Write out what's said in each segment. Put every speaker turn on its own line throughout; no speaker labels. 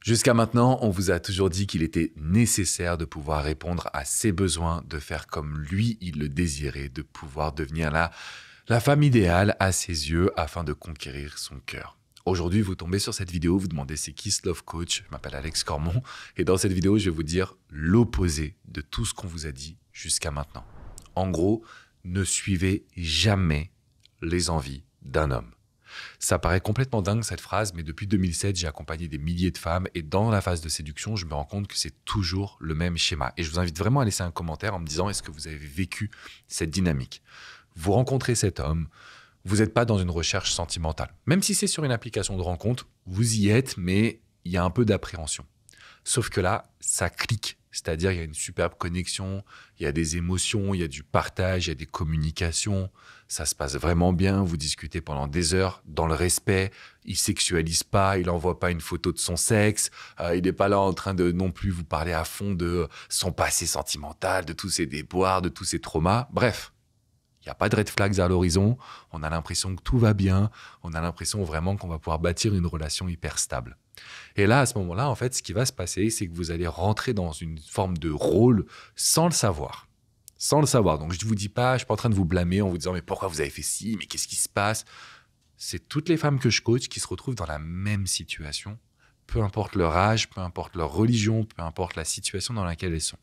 Jusqu'à maintenant, on vous a toujours dit qu'il était nécessaire de pouvoir répondre à ses besoins, de faire comme lui, il le désirait, de pouvoir devenir la femme idéale à ses yeux afin de conquérir son cœur. Aujourd'hui, vous tombez sur cette vidéo, vous demandez c'est qui ce Love Coach? Je m'appelle Alex Cormon et dans cette vidéo, je vais vous dire l'opposé de tout ce qu'on vous a dit jusqu'à maintenant. En gros, ne suivez jamais les envies d'un homme. Ça paraît complètement dingue cette phrase, mais depuis 2007, j'ai accompagné des milliers de femmes et dans la phase de séduction, je me rends compte que c'est toujours le même schéma. Et je vous invite vraiment à laisser un commentaire en me disant est-ce que vous avez vécu cette dynamique? Vous rencontrez cet homme, vous n'êtes pas dans une recherche sentimentale. Même si c'est sur une application de rencontre, vous y êtes, mais il y a un peu d'appréhension. Sauf que là, ça clique. C'est-à-dire, il y a une superbe connexion, il y a des émotions, il y a du partage, il y a des communications. Ça se passe vraiment bien, vous discutez pendant des heures dans le respect. Il ne sexualise pas, il n'envoie pas une photo de son sexe. Il n'est pas là en train de non plus vous parler à fond de son passé sentimental, de tous ses déboires, de tous ses traumas. Bref, il n'y a pas de red flags à l'horizon. On a l'impression que tout va bien. On a l'impression vraiment qu'on va pouvoir bâtir une relation hyper stable. Et là, à ce moment-là, en fait, ce qui va se passer, c'est que vous allez rentrer dans une forme de rôle sans le savoir. Sans le savoir. Donc, je ne vous dis pas, je ne suis pas en train de vous blâmer en vous disant « mais pourquoi vous avez fait ci? Mais qu'est-ce qui se passe ?» C'est toutes les femmes que je coach qui se retrouvent dans la même situation, peu importe leur âge, peu importe leur religion, peu importe la situation dans laquelle elles sont.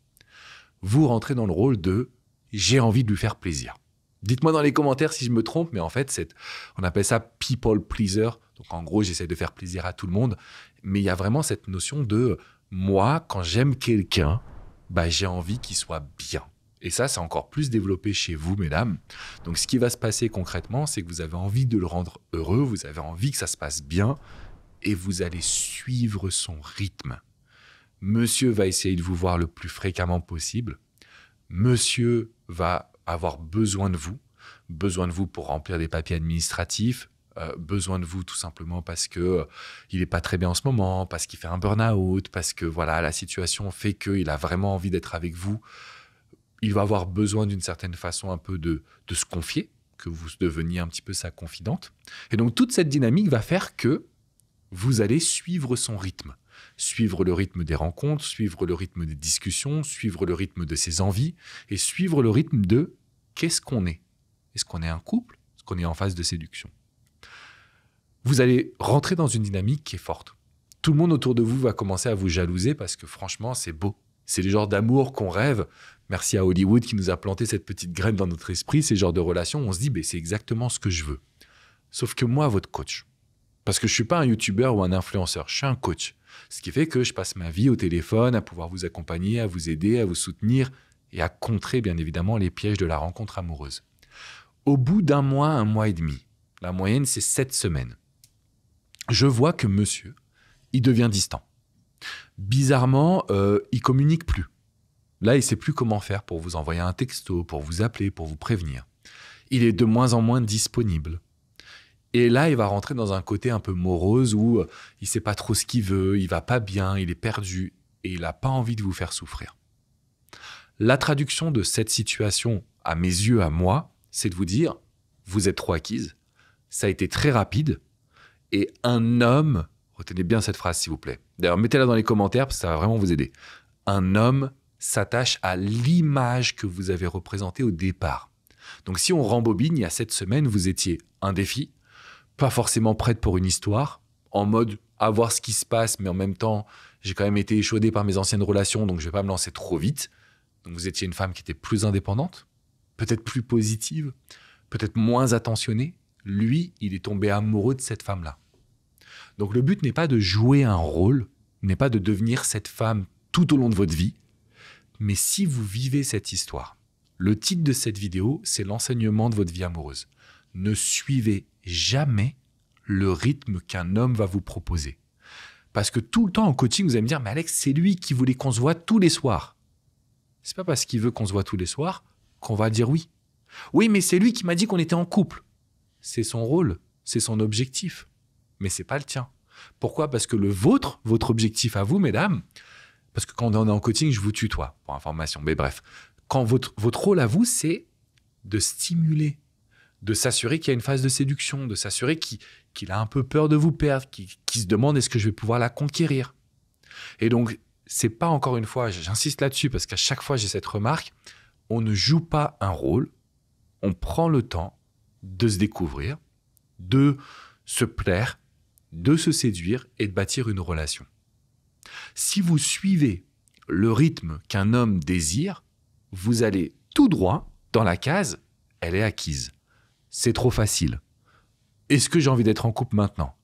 Vous rentrez dans le rôle de « j'ai envie de lui faire plaisir ». Dites-moi dans les commentaires si je me trompe, mais en fait, on appelle ça « people pleaser ». Donc, en gros, j'essaie de faire plaisir à tout le monde. Mais il y a vraiment cette notion de moi, quand j'aime quelqu'un, j'ai envie qu'il soit bien. Et ça, c'est encore plus développé chez vous, mesdames. Donc, ce qui va se passer concrètement, c'est que vous avez envie de le rendre heureux, vous avez envie que ça se passe bien et vous allez suivre son rythme. Monsieur va essayer de vous voir le plus fréquemment possible. Monsieur va avoir besoin de vous pour remplir des papiers administratifs, besoin de vous tout simplement parce que il n'est pas très bien en ce moment, parce qu'il fait un burn-out, parce que voilà, la situation fait qu'il a vraiment envie d'être avec vous. Il va avoir besoin d'une certaine façon un peu de se confier, que vous deveniez un petit peu sa confidente. Et donc toute cette dynamique va faire que vous allez suivre son rythme. Suivre le rythme des rencontres, suivre le rythme des discussions, suivre le rythme de ses envies et suivre le rythme de qu'est-ce qu'on est. Est-ce qu'on est un couple? Est-ce qu'on est en phase de séduction? Vous allez rentrer dans une dynamique qui est forte. Tout le monde autour de vous va commencer à vous jalouser parce que franchement, c'est beau. C'est le genre d'amour qu'on rêve. Merci à Hollywood qui nous a planté cette petite graine dans notre esprit. C'est le genre de relation où on se dit c'est exactement ce que je veux. Sauf que moi, votre coach, parce que je ne suis pas un youtubeur ou un influenceur, je suis un coach. Ce qui fait que je passe ma vie au téléphone à pouvoir vous accompagner, à vous aider, à vous soutenir et à contrer bien évidemment les pièges de la rencontre amoureuse. Au bout d'un mois et demi, la moyenne c'est 7 semaines, je vois que monsieur, il devient distant. Bizarrement, il communique plus. Là, il ne sait plus comment faire pour vous envoyer un texto, pour vous appeler, pour vous prévenir. Il est de moins en moins disponible. Et là, il va rentrer dans un côté un peu morose où il ne sait pas trop ce qu'il veut, il ne va pas bien, il est perdu et il n'a pas envie de vous faire souffrir. La traduction de cette situation, à mes yeux, à moi, c'est de vous dire « vous êtes trop acquise, ça a été très rapide et un homme… » Retenez bien cette phrase, s'il vous plaît. D'ailleurs, mettez-la dans les commentaires parce que ça va vraiment vous aider. Un homme s'attache à l'image que vous avez représentée au départ. Donc, si on rembobine, il y a 7 semaines, vous étiez un défi, pas forcément prête pour une histoire, en mode à voir ce qui se passe, mais en même temps, j'ai quand même été échaudé par mes anciennes relations, donc je ne vais pas me lancer trop vite. Donc vous étiez une femme qui était plus indépendante, peut-être plus positive, peut-être moins attentionnée. Lui, il est tombé amoureux de cette femme-là. Donc le but n'est pas de jouer un rôle, n'est pas de devenir cette femme tout au long de votre vie, mais si vous vivez cette histoire, le titre de cette vidéo, c'est l'enseignement de votre vie amoureuse. Ne suivez jamais le rythme qu'un homme va vous proposer. Parce que tout le temps en coaching, vous allez me dire « mais Alex, c'est lui qui voulait qu'on se voit tous les soirs. » C'est pas parce qu'il veut qu'on se voit tous les soirs qu'on va dire oui. Oui, mais c'est lui qui m'a dit qu'on était en couple. C'est son rôle, c'est son objectif, mais c'est pas le tien. Pourquoi? Parce que votre objectif à vous, mesdames, parce que quand on est en coaching, je vous tutoie pour information, mais bref, quand votre rôle à vous, c'est de stimuler, de s'assurer qu'il y a une phase de séduction, de s'assurer qu'il a un peu peur de vous perdre, qu'il se demande est-ce que je vais pouvoir la conquérir. Et donc, c'est pas encore une fois, j'insiste là-dessus parce qu'à chaque fois j'ai cette remarque, on ne joue pas un rôle, on prend le temps de se découvrir, de se plaire, de se séduire et de bâtir une relation. Si vous suivez le rythme qu'un homme désire, vous allez tout droit dans la case « elle est acquise ». C'est trop facile. Est-ce que j'ai envie d'être en couple maintenant?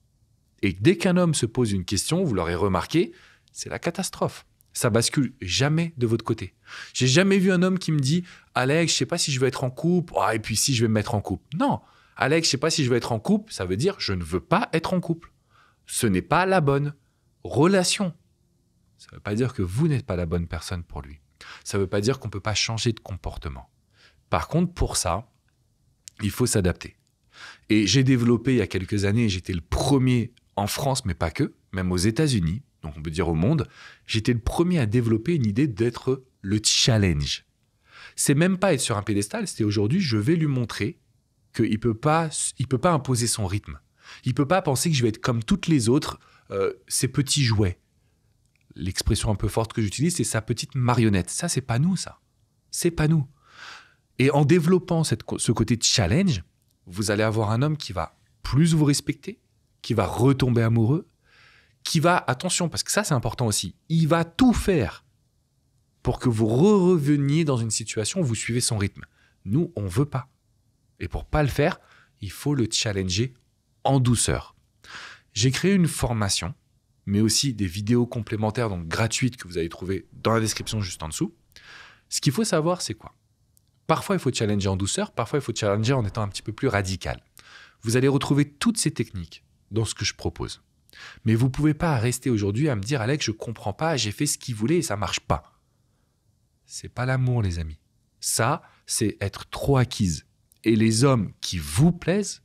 Et dès qu'un homme se pose une question, vous l'aurez remarqué, c'est la catastrophe. Ça bascule jamais de votre côté. J'ai jamais vu un homme qui me dit « Alex, je sais pas si je veux être en couple. Et puis si je vais me mettre en couple. » Non. « Alex, je sais pas si je veux être en couple. » Ça veut dire « je ne veux pas être en couple. » Ce n'est pas la bonne relation. Ça ne veut pas dire que vous n'êtes pas la bonne personne pour lui. Ça ne veut pas dire qu'on ne peut pas changer de comportement. Par contre, pour ça, il faut s'adapter. Et j'ai développé il y a quelques années, j'étais le premier en France, mais pas que, même aux États-Unis, donc on peut dire au monde, j'étais le premier à développer une idée d'être le challenge. C'est même pas être sur un pédestal, c'était aujourd'hui, je vais lui montrer qu'il peut pas imposer son rythme. Il peut pas penser que je vais être comme toutes les autres, ces petits jouets. L'expression un peu forte que j'utilise, c'est sa petite marionnette. Ça, c'est pas nous, ça. C'est pas nous. Et en développant ce côté challenge, vous allez avoir un homme qui va plus vous respecter, qui va retomber amoureux, qui va, attention, parce que ça c'est important aussi, il va tout faire pour que vous reveniez dans une situation où vous suivez son rythme. Nous, on ne veut pas. Et pour ne pas le faire, il faut le challenger en douceur. J'ai créé une formation, mais aussi des vidéos complémentaires, donc gratuites, que vous allez trouver dans la description juste en dessous. Ce qu'il faut savoir, c'est quoi? Parfois, il faut challenger en douceur, parfois, il faut challenger en étant un petit peu plus radical. Vous allez retrouver toutes ces techniques dans ce que je propose. Mais vous ne pouvez pas rester aujourd'hui à me dire « Alex, je ne comprends pas, j'ai fait ce qu'il voulait et ça ne marche pas. » C'est pas l'amour, les amis. Ça, c'est être trop acquise. Et les hommes qui vous plaisent,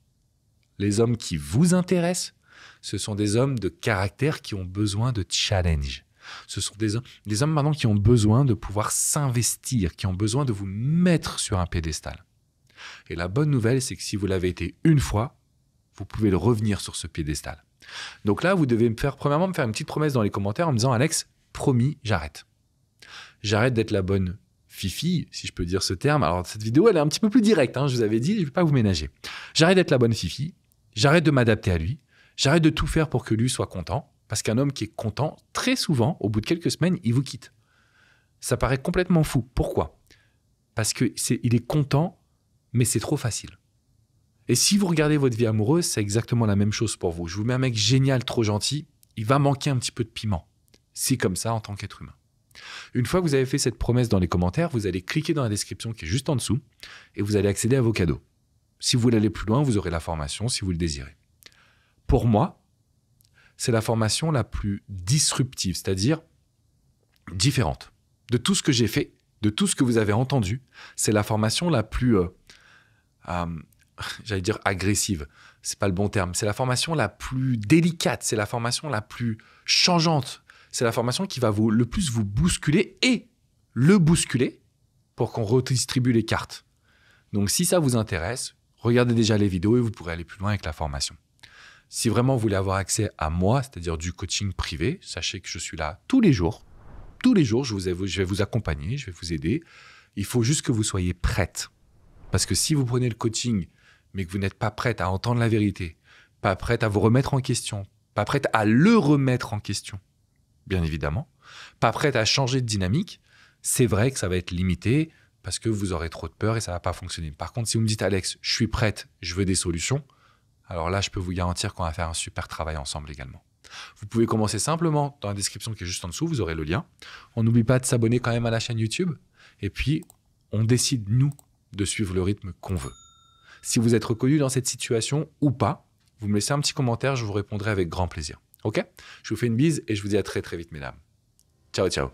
les hommes qui vous intéressent, ce sont des hommes de caractère qui ont besoin de challenge. Ce sont des hommes maintenant qui ont besoin de pouvoir s'investir, qui ont besoin de vous mettre sur un pédestal. Et la bonne nouvelle, c'est que si vous l'avez été une fois, vous pouvez le revenir sur ce piédestal. Donc là, vous devez premièrement me faire une petite promesse dans les commentaires en me disant « Alex, promis, j'arrête. J'arrête d'être la bonne fifi, si je peux dire ce terme. » Alors cette vidéo, elle est un petit peu plus directe, je vous avais dit, je ne vais pas vous ménager. J'arrête d'être la bonne fifi, j'arrête de m'adapter à lui, j'arrête de tout faire pour que lui soit content. Parce qu'un homme qui est content, très souvent, au bout de quelques semaines, il vous quitte. Ça paraît complètement fou. Pourquoi? Parce qu'il est content, mais c'est trop facile. Et si vous regardez votre vie amoureuse, c'est exactement la même chose pour vous. Je vous mets un mec génial, trop gentil, il va manquer un petit peu de piment. C'est comme ça en tant qu'être humain. Une fois que vous avez fait cette promesse dans les commentaires, vous allez cliquer dans la description qui est juste en dessous et vous allez accéder à vos cadeaux. Si vous voulez aller plus loin, vous aurez la formation si vous le désirez. Pour moi, c'est la formation la plus disruptive, c'est-à-dire différente. De tout ce que j'ai fait, de tout ce que vous avez entendu, c'est la formation la plus, j'allais dire agressive, c'est pas le bon terme, c'est la formation la plus délicate, c'est la formation la plus changeante, c'est la formation qui va le plus vous bousculer et le bousculer pour qu'on redistribue les cartes. Donc si ça vous intéresse, regardez déjà les vidéos et vous pourrez aller plus loin avec la formation. Si vraiment vous voulez avoir accès à moi, c'est-à-dire du coaching privé, sachez que je suis là tous les jours. Tous les jours, je vais vous accompagner, je vais vous aider. Il faut juste que vous soyez prête. Parce que si vous prenez le coaching, mais que vous n'êtes pas prête à entendre la vérité, pas prête à vous remettre en question, pas prête à le remettre en question, bien évidemment, pas prête à changer de dynamique, c'est vrai que ça va être limité parce que vous aurez trop de peur et ça ne va pas fonctionner. Par contre, si vous me dites « Alex, je suis prête, je veux des solutions », alors là, je peux vous garantir qu'on va faire un super travail ensemble également. Vous pouvez commencer simplement dans la description qui est juste en dessous, vous aurez le lien. On n'oublie pas de s'abonner quand même à la chaîne YouTube. Et puis, on décide, nous, de suivre le rythme qu'on veut. Si vous êtes reconnu dans cette situation ou pas, vous me laissez un petit commentaire, je vous répondrai avec grand plaisir. Ok? Je vous fais une bise et je vous dis à très très vite, mesdames. Ciao, ciao.